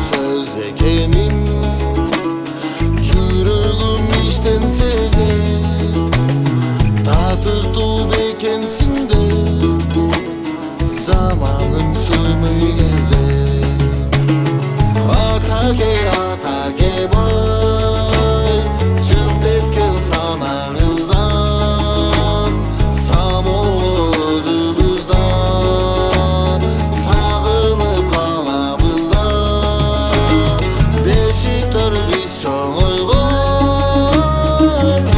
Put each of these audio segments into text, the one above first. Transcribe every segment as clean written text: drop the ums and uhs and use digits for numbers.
söz ekenin, жүрөгүм иштен сезер. Татыртуу бекенсиң де, заманын сүймөй кезер. Атаке бай, жылт эткен санаңыздан, самоо өзүбүздан, сагынып калабыз да. Бешиктер биз чоңойгон,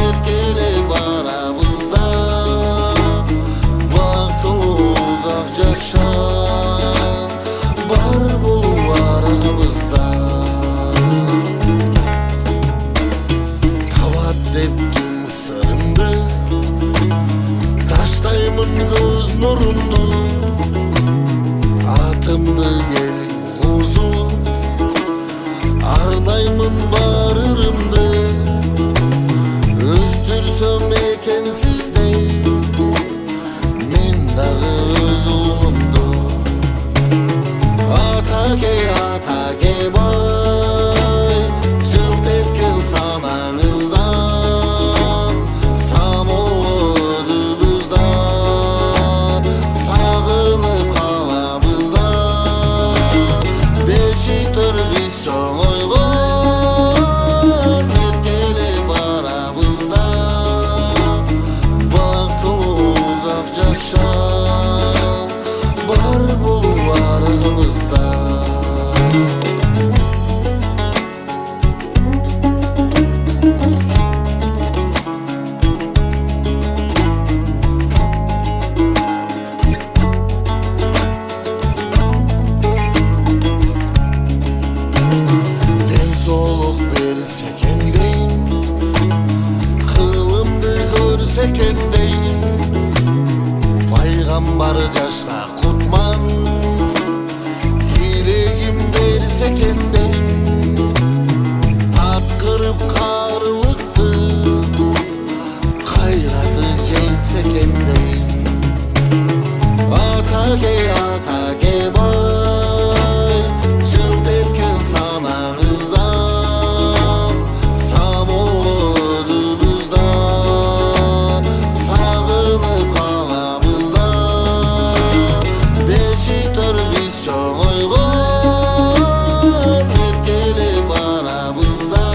эркелеп барабыз да. Бактылуу узак жаша, бар болуп арабызда. Дептің сырымды, таштаймын көз нұрымды, атымды ел қозу, арнаймын бар ырымды. Өстүрсөм экен сиздей, мен дағы өз ұлымды. Атаке бай, жылт еткен санаңыздан, biz çoңойгон, эркелеп барабыз да. Бактылуу узак жаша, бар болуп арабызда. Кылымды көрсекендей, пайгамбар жашта кутман, тилегим берсекендей, аткырып карылыкты, кайраты жеңсекендей. Атаке бай, жылт эткен санаңыздан, самоо өзүбүздан, сагынып калабыз да. Бешиктер биз чоңойгон, эркелеп барабыз да.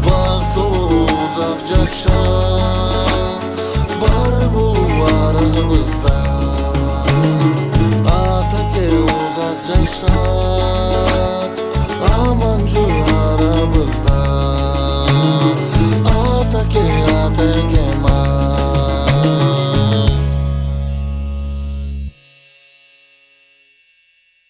Бактылуу узак жаша, бар болуп арабызда. Атаке узак жаша, аман жүр арабызда. Атаке